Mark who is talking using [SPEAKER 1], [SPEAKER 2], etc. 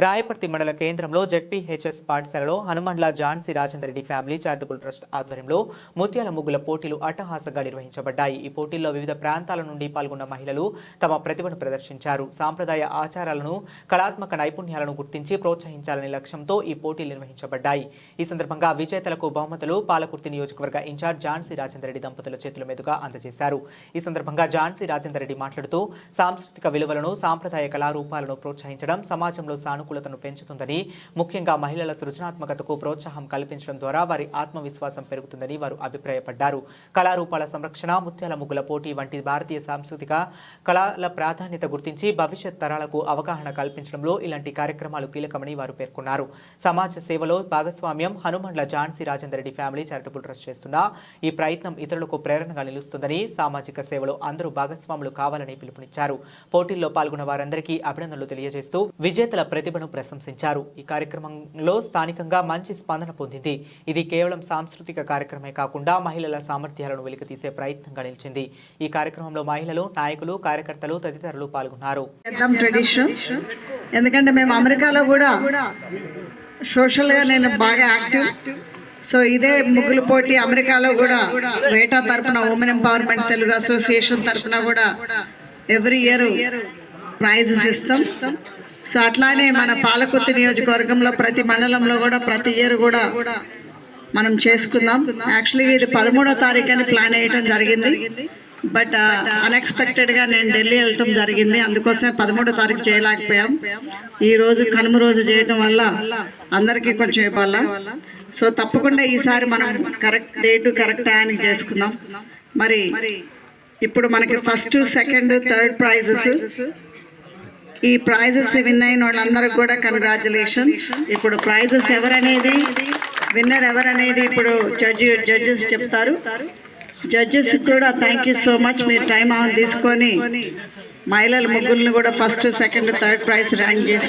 [SPEAKER 1] రాయపర్తి మండల కేంద్రంలో జెడ్పీహెచ్ఎస్ పాఠశాలలో Hanumandla Jhansi Rajender Reddy family charitable trust ఆధ్వర్యంలో ముత్యాల ముగ్గుల పోటీలు అట్టహాసంగా నిర్వహించబడ్డాయి. ఈ పోటీల్లో వివిధ ప్రాంతాల నుండి పాల్గొన్న మహిళలు తమ ప్రతిభను ప్రదర్శించారు. సాంప్రదాయ ఆచారాలను, కళాత్మక నైపుణ్యాలను గుర్తించి ప్రోత్సహించాలనే లక్ష్యంతో ఈ పోటీలు నిర్వహించబడ్డాయి. ఈ సందర్భంగా విజేతలకు బహుమతులు పాలకుర్తి నియోజకవర్గ ఇన్ఛార్జ్ ఝాన్సీ రాజేందర్ రెడ్డి దంపతుల చేతుల మీదుగా అందజేశారు. ఈ సందర్భంగా ఝాన్సీ రాజేందర్ రెడ్డి మాట్లాడుతూ సాంస్కృతిక విలువలను, సాంప్రదాయ కళారూపాలను ప్రోత్సహించడం సమాజంలో సానుకూలతను పెంచుతుందని, ముఖ్యంగా మహిళల సృజనాత్మకతకు ప్రోత్సాహం కల్పించడం ద్వారా వారి ఆత్మవిశ్వాసం పెరుగుతుందని వారు అభిప్రాయపడ్డారు. కళారూపాల సంరక్షణ, ముత్యాల ముగ్గుల పోటీ వంటి భారతీయ సాంస్కృతిక కళల ప్రాధాన్యత గుర్తించి భవిష్యత్ తరాలకు అవగాహన కల్పించడంలో ఇలాంటి కార్యక్రమాలు కీలకమని వారు పేర్కొన్నారు. సమాజ సేవలో భాగస్వామ్యం Hanumandla Jhansi Rajender Reddy family charitable trust చేస్తున్న ఈ ప్రయత్నం ఇతరులకు ప్రేరణగా నిలుస్తుందని, సామాజిక సేవలో అందరూ భాగస్వాములు కావాలని పిలుపునిచ్చారు. పోటీల్లో పాల్గొన్న వారందరికీ అభినందనలు తెలియజేస్తూ విజేతల ప్రతిభను ప్రశంసించారు. ఈ కార్యక్రమంలో స్థానికంగా మంచి స్పందన పొందింది. ఇది కేవలం సాంస్కృతిక కార్యక్రమే కాకుండా మహిళల సామర్థ్యాలను వెలికితీసే ప్రయత్నంగా నిలిచింది. ఈ కార్యక్రమంలో మహిళలు, నాయకులు, కార్యకర్తలు తదితరులు పాల్గొన్నారు.
[SPEAKER 2] ఎందుకంటే మేము అమెరికాలో కూడా సోషల్గా నేను బాగా యాక్టివ్. సో ఇదే ముగ్గుల పోటీ అమెరికాలో కూడా వేటా తరపున, ఉమెన్ ఎంపవర్మెంట్ తెలుగు అసోసియేషన్ తరపున కూడా ఎవ్రీ ఇయర్ ప్రైజెస్ ఇస్తాం. సో అట్లానే మన పాలకుర్తి నియోజకవర్గంలో ప్రతి మండలంలో కూడా ప్రతి ఇయర్ కూడా మనం చేసుకుందాం. యాక్చువల్లీ ఇది 13వ తారీఖు అని ప్లాన్ వేయడం జరిగింది. బట్ అన్ఎక్స్పెక్టెడ్గా నేను ఢిల్లీ వెళ్ళటం జరిగింది. అందుకోసమే 13వ తారీఖు చేయలేకపోయాం. ఈ రోజు కనుమ రోజు చేయటం వల్ల అందరికీ కొంచెం ఇవ్వాలా. సో తప్పకుండా ఈసారి మనం కరెక్ట్ డేటు, కరెక్ట్ టైంకి చేసుకుందాం. మరి ఇప్పుడు మనకి ఫస్ట్, సెకండ్, థర్డ్ ప్రైజెస్, ఈ ప్రైజెస్ విన్ అయిన వాళ్ళందరికీ కూడా కంగ్రాచులేషన్స్. ఇప్పుడు ప్రైజెస్ ఎవరనేది, విన్నర్ ఎవరనేది ఇప్పుడు జడ్జెస్ చెప్తారు. జడ్జెస్ కూడా థ్యాంక్ యూ సో మచ్. మీరు టైం తీసుకొని మహిళల ముగ్గురిని కూడా first, second, third prize rank చేసి